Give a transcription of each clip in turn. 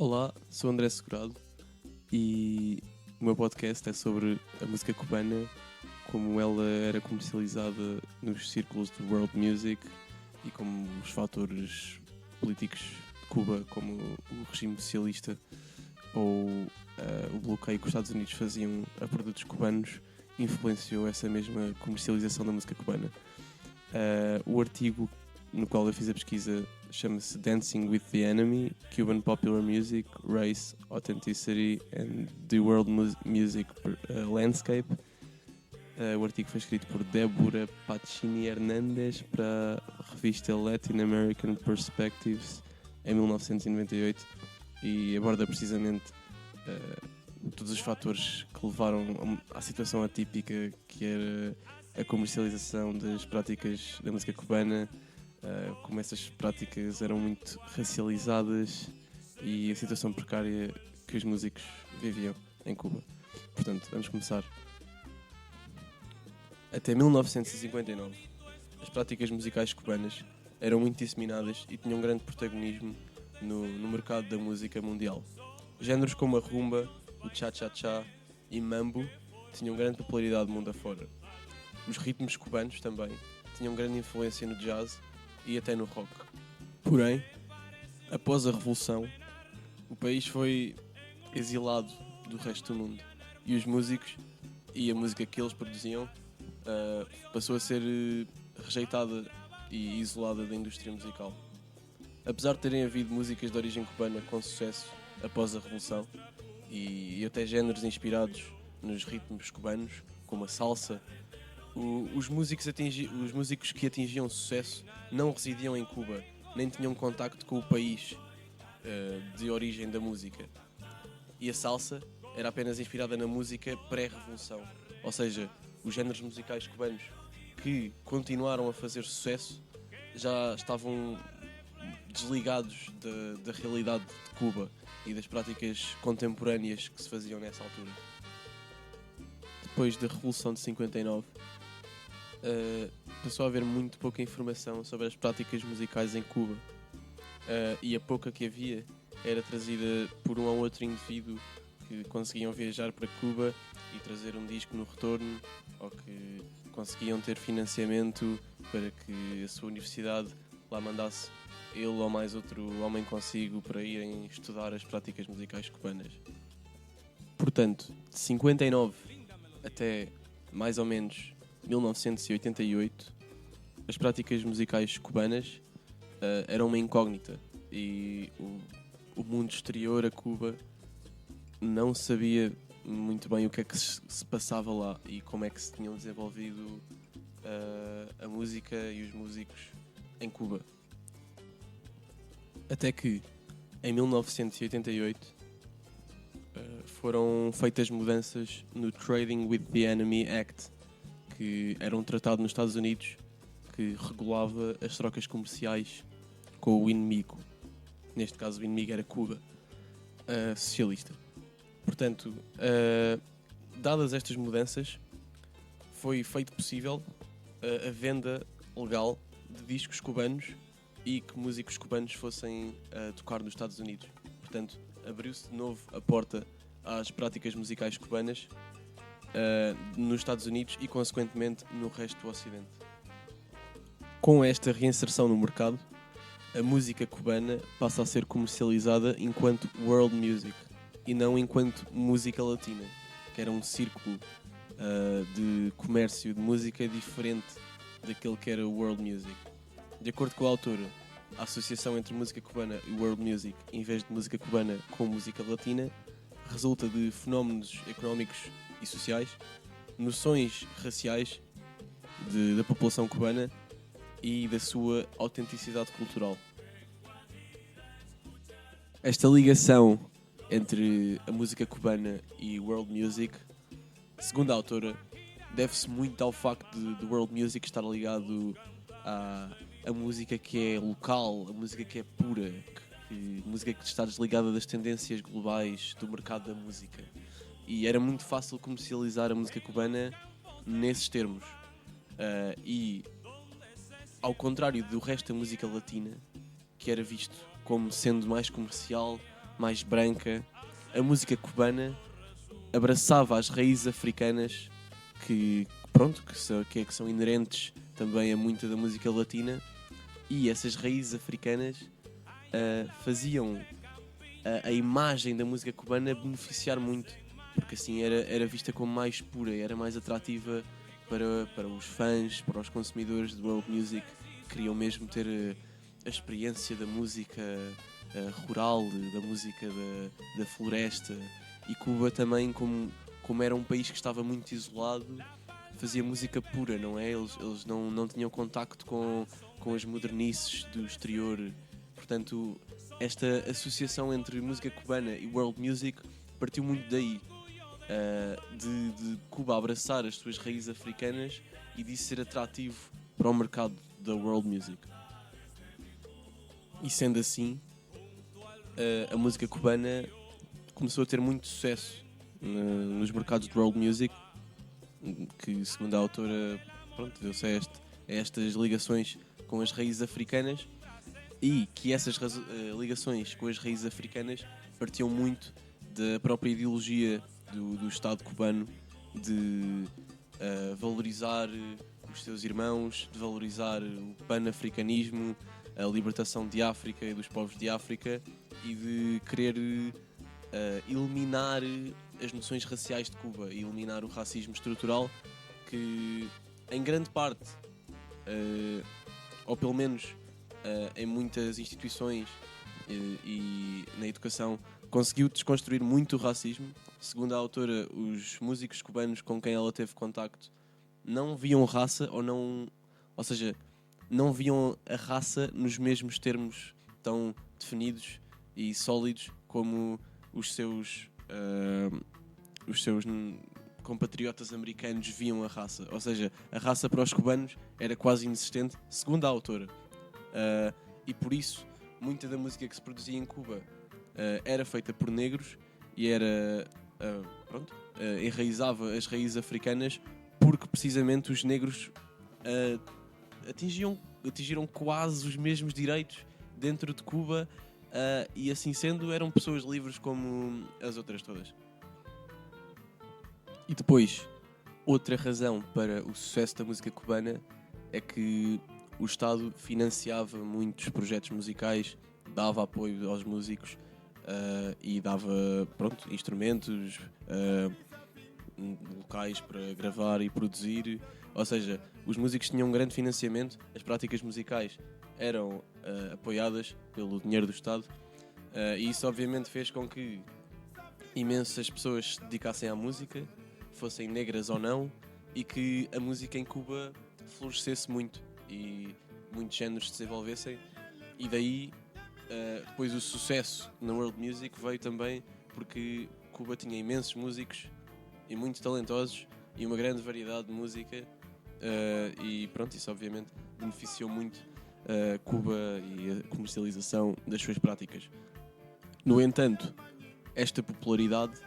Olá, sou André Segurado e o meu podcast é sobre a música cubana, como ela era comercializada nos círculos de world music e como os fatores políticos de Cuba, como o regime socialista ou o bloqueio que os Estados Unidos faziam a produtos cubanos, influenciou essa mesma comercialização da música cubana. O artigo no qual eu fiz a pesquisa chama-se Dancing with the Enemy, Cuban Popular Music, Race, Authenticity and the World Music Landscape. O artigo foi escrito por Débora Pacini Hernandes para a revista Latin American Perspectives em 1998 e aborda precisamente todos os fatores que levaram à situação atípica que era a comercialização das práticas da música cubana, como essas práticas eram muito racializadas e a situação precária que os músicos viviam em Cuba. Portanto, vamos começar. Até 1959, as práticas musicais cubanas eram muito disseminadas e tinham grande protagonismo no mercado da música mundial. Géneros como a rumba, o cha-cha-cha e mambo tinham grande popularidade mundo afora. Os ritmos cubanos também tinham grande influência no jazz e até no rock. Porém, após a Revolução, o país foi exilado do resto do mundo e os músicos e a música que eles produziam passou a ser rejeitada e isolada da indústria musical. Apesar de terem havido músicas de origem cubana com sucesso após a Revolução e até géneros inspirados nos ritmos cubanos, como a salsa, os músicos que atingiam sucesso não residiam em Cuba, nem tinham contacto com o país de origem da música. E a salsa era apenas inspirada na música pré-revolução, ou seja, os géneros musicais cubanos que continuaram a fazer sucesso já estavam desligados da realidade de Cuba e das práticas contemporâneas que se faziam nessa altura. Depois da Revolução de 59, passou a haver muito pouca informação sobre as práticas musicais em Cuba, e a pouca que havia era trazida por um ou outro indivíduo que conseguiam viajar para Cuba e trazer um disco no retorno, ou que conseguiam ter financiamento para que a sua universidade lá mandasse ele ou mais outro homem consigo para irem estudar as práticas musicais cubanas. Portanto, de 59 até mais ou menos 1988, as práticas musicais cubanas eram uma incógnita e o mundo exterior a Cuba não sabia muito bem o que é que se passava lá e como é que se tinham desenvolvido a música e os músicos em Cuba. Até que, em 1988, foram feitas mudanças no Trading with the Enemy Act, que era um tratado nos Estados Unidos que regulava as trocas comerciais com o inimigo. Neste caso, o inimigo era Cuba, socialista. Portanto, dadas estas mudanças, foi feito possível a venda legal de discos cubanos e que músicos cubanos fossem tocar nos Estados Unidos. Portanto, abriu-se de novo a porta às práticas musicais cubanas nos Estados Unidos e, consequentemente, no resto do Ocidente. Com esta reinserção no mercado, a música cubana passa a ser comercializada enquanto world music e não enquanto música latina, que era um círculo de comércio de música diferente daquele que era o world music. De acordo com a autora, a associação entre música cubana e world music, em vez de música cubana com música latina, resulta de fenómenos económicos e sociais, noções raciais da população cubana e da sua autenticidade cultural. Esta ligação entre a música cubana e world music, segundo a autora, deve-se muito ao facto de world music estar ligado à música que é local, a música que é pura, música que está desligada das tendências globais do mercado da música. E era muito fácil comercializar a música cubana nesses termos. E, ao contrário do resto da música latina, que era visto como sendo mais comercial, mais branca. A música cubana abraçava as raízes africanas que são inerentes também a muita da música latina, e essas raízes africanas faziam a imagem da música cubana beneficiar muito, porque assim era vista como mais pura, era mais atrativa para os fãs, para os consumidores de world music, que queriam mesmo ter a experiência da música rural, da música da floresta. E Cuba também, como era um país que estava muito isolado, fazia música pura, não é? Eles não tinham contacto com as modernices do exterior. Portanto, esta associação entre música cubana e world music partiu muito daí, de Cuba abraçar as suas raízes africanas e disso ser atrativo para o mercado da world music. E sendo assim, a música cubana começou a ter muito sucesso nos mercados de world music, que, segundo a autora, deu-se a estas ligações com as raízes africanas, e que essas ligações com as raízes africanas partiam muito da própria ideologia do Estado cubano de valorizar os seus irmãos, de valorizar o pan-africanismo, a libertação de África e dos povos de África, e de querer eliminar as noções raciais de Cuba e eliminar o racismo estrutural que, em grande parte, ou pelo menos em muitas instituições e na educação, conseguiu desconstruir muito o racismo. Segundo a autora, os músicos cubanos com quem ela teve contacto não viam raça, ou seja, não viam a raça nos mesmos termos tão definidos e sólidos como os seus compatriotas americanos viam a raça. Ou seja, a raça para os cubanos era quase inexistente, segundo a autora. E por isso, muita da música que se produzia em Cuba era feita por negros e enraizava as raízes africanas, porque precisamente os negros atingiram quase os mesmos direitos dentro de Cuba, e assim sendo eram pessoas livres como as outras todas. E depois, outra razão para o sucesso da música cubana é que o Estado financiava muitos projetos musicais, dava apoio aos músicos e dava instrumentos, locais para gravar e produzir. Ou seja, os músicos tinham um grande financiamento, as práticas musicais eram apoiadas pelo dinheiro do Estado, e isso obviamente fez com que imensas pessoas se dedicassem à música, fossem negras ou não, e que a música em Cuba florescesse muito e muitos géneros se desenvolvessem. E daí depois o sucesso na world music veio também porque Cuba tinha imensos músicos e muito talentosos e uma grande variedade de música, e isso obviamente beneficiou muito Cuba e a comercialização das suas práticas. No entanto, esta popularidade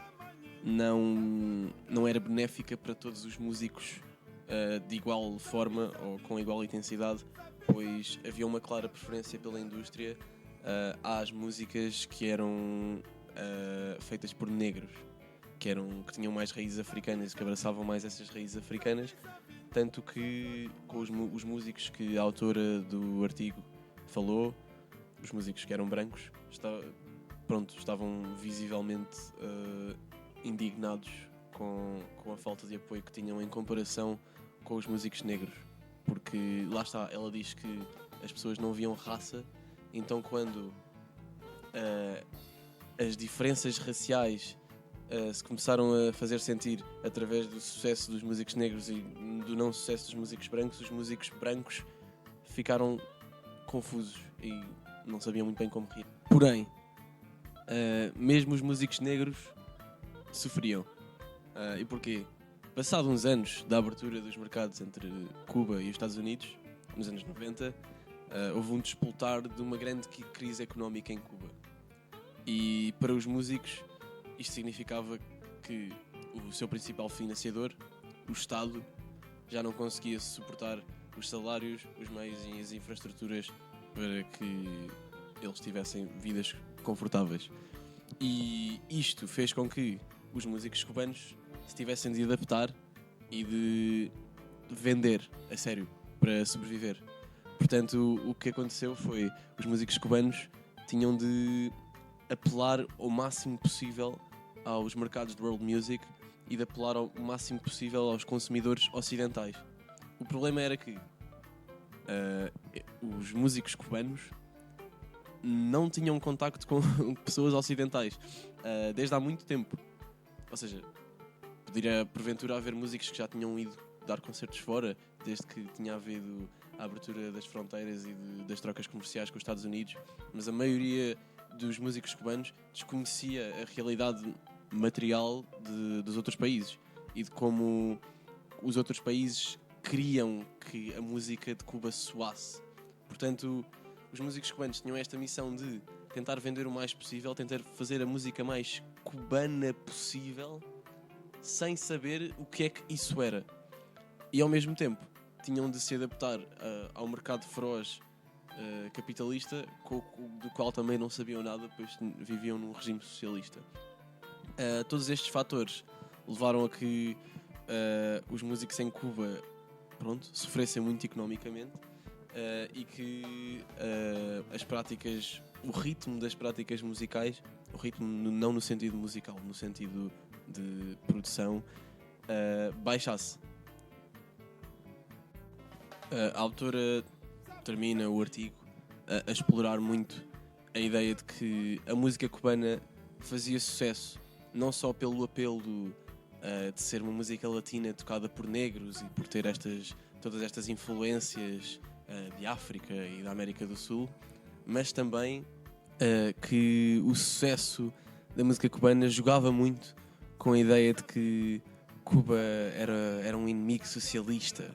não era benéfica para todos os músicos de igual forma ou com igual intensidade, pois havia uma clara preferência pela indústria às músicas que eram feitas por negros, que tinham mais raízes africanas e que abraçavam mais essas raízes africanas, tanto que com os músicos que a autora do artigo falou, os músicos que eram brancos, estavam visivelmente indignados com a falta de apoio que tinham em comparação com os músicos negros, porque lá está, ela diz que as pessoas não viam raça, então quando as diferenças raciais se começaram a fazer sentir através do sucesso dos músicos negros e do não sucesso dos músicos brancos, os músicos brancos ficaram confusos e não sabiam muito bem como rir. Porém, mesmo os músicos negros sofriam. E porquê? Passado uns anos da abertura dos mercados entre Cuba e os Estados Unidos, nos anos 90, houve um despoltar de uma grande crise económica em Cuba. E para os músicos isto significava que o seu principal financiador, o Estado, já não conseguia suportar os salários, os meios e as infraestruturas para que eles tivessem vidas confortáveis. E isto fez com que os músicos cubanos se tivessem de adaptar e de vender a sério para sobreviver. Portanto, o que aconteceu foi os músicos cubanos tinham de apelar ao máximo possível aos mercados de world music e de apelar ao máximo possível aos consumidores ocidentais. O problema era que os músicos cubanos não tinham contacto com pessoas ocidentais desde há muito tempo. Ou seja, poderia porventura haver músicos que já tinham ido dar concertos fora, desde que tinha havido a abertura das fronteiras e das trocas comerciais com os Estados Unidos, mas a maioria dos músicos cubanos desconhecia a realidade material dos outros países e de como os outros países queriam que a música de Cuba soasse. Portanto, os músicos cubanos tinham esta missão de tentar vender o mais possível, tentar fazer a música mais cubana possível, sem saber o que é que isso era. E ao mesmo tempo tinham de se adaptar ao mercado feroz capitalista, do qual também não sabiam nada, pois viviam num regime socialista. Todos estes fatores levaram a que os músicos em Cuba sofressem muito economicamente e que as práticas, o ritmo das práticas musicais, o ritmo não no sentido musical, no sentido de produção, baixasse. A autora termina o artigo a explorar muito a ideia de que a música cubana fazia sucesso não só pelo apelo de ser uma música latina tocada por negros e por ter todas estas influências de África e da América do Sul, mas também que o sucesso da música cubana jogava muito com a ideia de que Cuba era um inimigo socialista.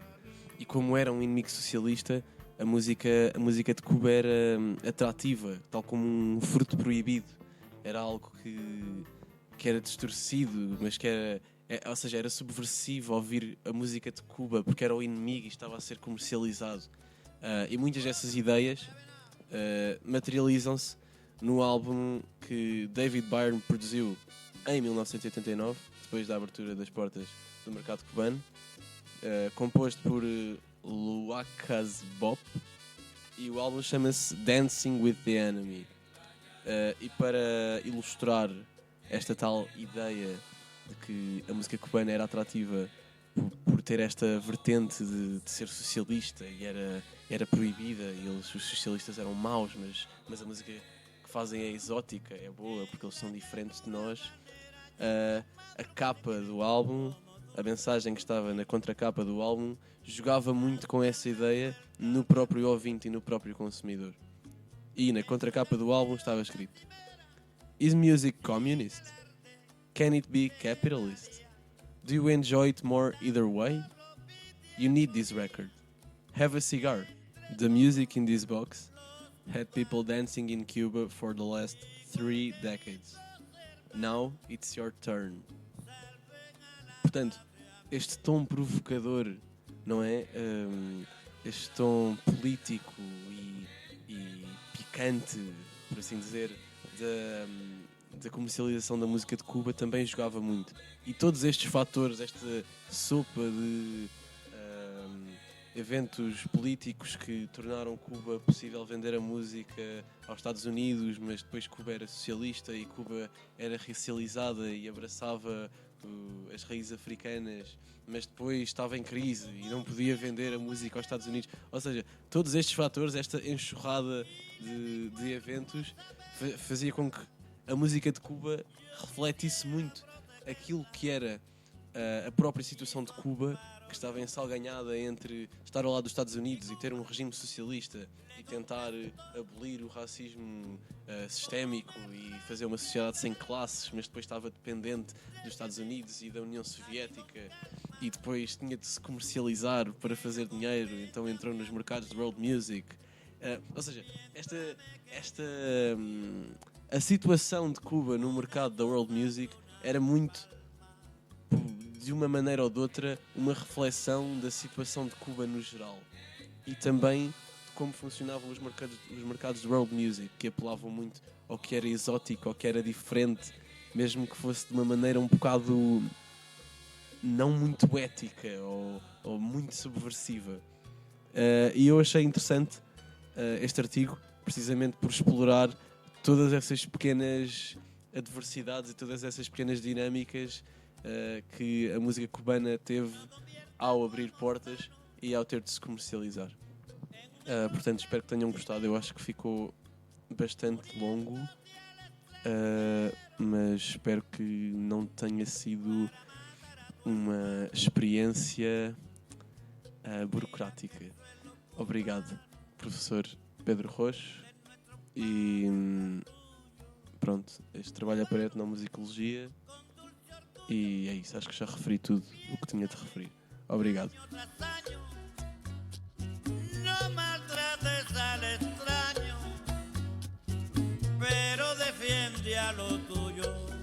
E como era um inimigo socialista, a música de Cuba era atrativa, tal como um fruto proibido. Era algo que era distorcido, mas que ou seja, era subversivo ouvir a música de Cuba porque era o inimigo e estava a ser comercializado. E muitas dessas ideias materializam-se no álbum que David Byrne produziu em 1989, depois da abertura das portas do mercado cubano, composto por Luacas Bop, e o álbum chama-se Dancing with the Enemy. E para ilustrar esta tal ideia de que a música cubana era atrativa por ter esta vertente de ser socialista e era proibida, e os socialistas eram maus, mas a música que fazem é exótica, é boa porque eles são diferentes de nós. A capa do álbum, a mensagem que estava na contracapa do álbum, jogava muito com essa ideia no próprio ouvinte e no próprio consumidor. E na contracapa do álbum estava escrito: Is music communist? Can it be capitalist? Do you enjoy it more either way? You need this record. Have a cigar. The music in this box had people dancing in Cuba for the last 3 decades. Now it's your turn. Portanto, este tom provocador, não é? Este tom político e picante, por assim dizer, da comercialização da música de Cuba também jogava muito. E todos estes fatores, esta sopa de eventos políticos que tornaram Cuba possível vender a música aos Estados Unidos, mas depois Cuba era socialista e Cuba era racializada e abraçava as raízes africanas, mas depois estava em crise e não podia vender a música aos Estados Unidos. Ou seja, todos estes fatores, esta enxurrada de eventos, fazia com que a música de Cuba refletisse muito aquilo que era a própria situação de Cuba, que estava ensalganhada entre estar ao lado dos Estados Unidos e ter um regime socialista e tentar abolir o racismo sistémico e fazer uma sociedade sem classes, mas depois estava dependente dos Estados Unidos e da União Soviética e depois tinha de se comercializar para fazer dinheiro, então entrou nos mercados de world music. Ou seja, a situação de Cuba no mercado da world music era muito, de uma maneira ou de outra, uma reflexão da situação de Cuba no geral e também de como funcionavam os mercados de world music, que apelavam muito ao que era exótico, ao que era diferente, mesmo que fosse de uma maneira um bocado não muito ética ou muito subversiva. E eu achei interessante este artigo, precisamente por explorar todas essas pequenas adversidades e todas essas pequenas dinâmicas que a música cubana teve ao abrir portas e ao ter de se comercializar. Portanto, espero que tenham gostado. Eu acho que ficou bastante longo, mas espero que não tenha sido uma experiência burocrática. Obrigado, professor Pedro Roxo. E pronto, este trabalho aparece na musicologia. E é isso, acho que já referi tudo o que tinha de referir. Obrigado. No maltrates al extraño, pero defiende a lo tuyo.